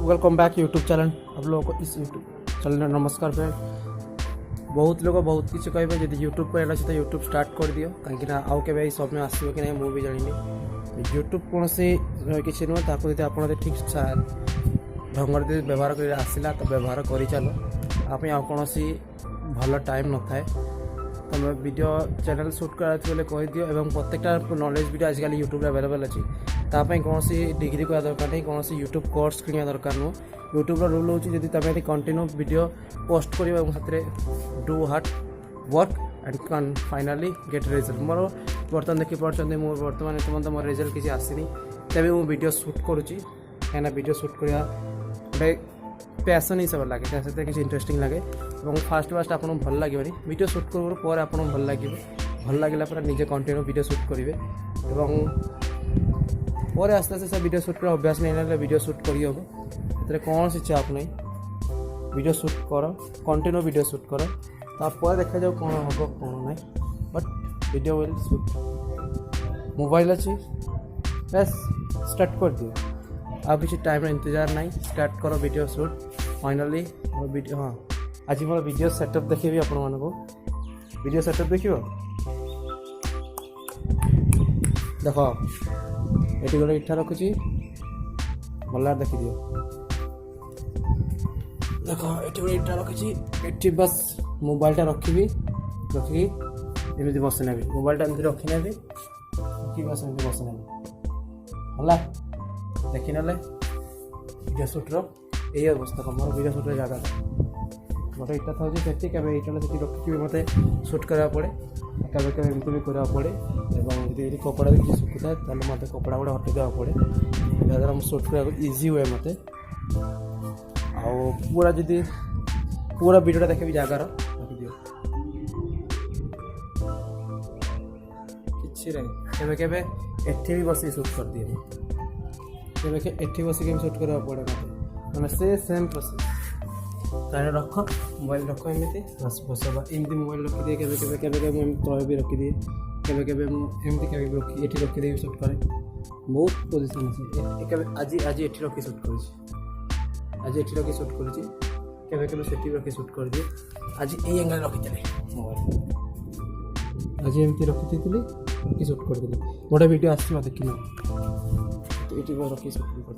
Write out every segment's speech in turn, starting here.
Welcome back YouTube channel. आप लोगों को इस यूट्यूब चैनल में नमस्कार फ्रेंड। बहुत लोग बहुत किसी कहे जब यूट्यूब पर तो यूट्यूब स्टार्ट कर दियो कहीं आउ के समय आसो कि नहीं मुझे जानी। यूट्यूब कौन सी किसी नुह ताको यदि आप ठीक ढंग से व्यवहार कर आसला तो व्यवहार कर चलो आप कौन भल टाइम न थाए तुम वीडियो चैनल शूट करा बोले कहीदियो और प्रत्येकटा नॉलेज वीडियो आजिकल यूट्यूब अवेलेबल अच्छी तापाई कौन डिग्री करा दरकार नहीं कौन यूट्यूब कोर्स किणा दरकार नुह। यूट्यूब रूल हो तुम कंटिन्यू वीडियो पोस्ट कर हाथ do hard work and finally get result. मोर बर्तमान देखिपे मुझे बर्तमान तुम मोर रिजल्ट किसी आसनी तभी मुझे वीडियो शूट करुँची कहीं वीडियो शूट करा गोटे पैसन हिसाब से लगे किसी इंटरेस्टिंग लगे और फास्ट आपको भल लगे वीडियो शूट कर आपको भल लगे भल लगे निजे कंटिन्यू वीडियो शूट करेंगे और आस्ते आस्ते से वीडियो शूट कर अभ्यास नहीं ना वीडियो शूट कर कौन सी चाप नहीं वीडियो शूट कर कंटिन्यू वीडियो शूट कर तापर देखा जाओ कौन हम कौन ना but video will shoot mobile अच्छी बस स्टार्ट कर दियो आप किसी टाइम इंतजार नहीं स्टार्ट करो वीडियो शूट फाइनाली वीडियो। हाँ आज मोर वीडियो सेटअप देखी आपण मानक वीडियो सेटअप देख देख ये गोटे इटा रखुची भल देखी दियो देख ये गोटे इटा रखी ये बस मोबाइलटा रखी एमती बस ने मोबाइलटा एमती रखी ने बस एमती बस ने है देखी ना वीडियो शूट्र यही अवस्था कम वीडियो शूट्र जगह गोटे इटा था सेठी के इटा रखी मत शूट करा पड़े केवे केवे एमती भी करा पड़े और कपड़ा भी किसी शुकुए तो मत कपड़ा गुड़ा हटे देवा पड़े जहाँद्वारा मुझे शूट करा इजी हुए मत पूरा जदि पूरा वीडियोटा देखे जगार रखिद कि केवे एठी भी बस शूट कर दिए केवे एठी बस शूट करा पड़े मत मैंने से सेम प्रोसेस तारे रख मोबाइल रख एमती बस बस एमती मोबाइल रखिदिए केवे तले भी रखिदिए केवे एमती के रखी ये रखिदे शूट करे बहुत पोजिशन अच्छे आज ये रखी शूट कर आज ये रखी शूट कर रखी शूट कर दिए आज ये एंगल रखी मोबाइल आज एमती रखी रखी शूट कर गोटे वीडियो आस देखना ये रखी शूट कर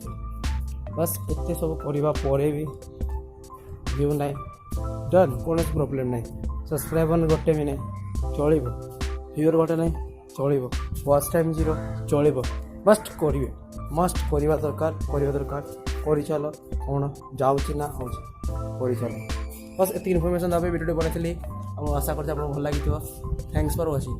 बस एत सब करने भी व्यू ना डन कौन प्रोब्लेम ना सब्सक्राइबर गोटे भी नहीं चलो व्यूअर गोटे ना चलो वॉच टाइम 0 चलो मस्ट करेंगे मस्ट करवा दरकार कर चल कौन जाऊँगी ना कर चल बस ये इनफर्मेशन देवे वीडियो बनाई आशा करते भल लगी थैंक्स फॉर वाचिंग।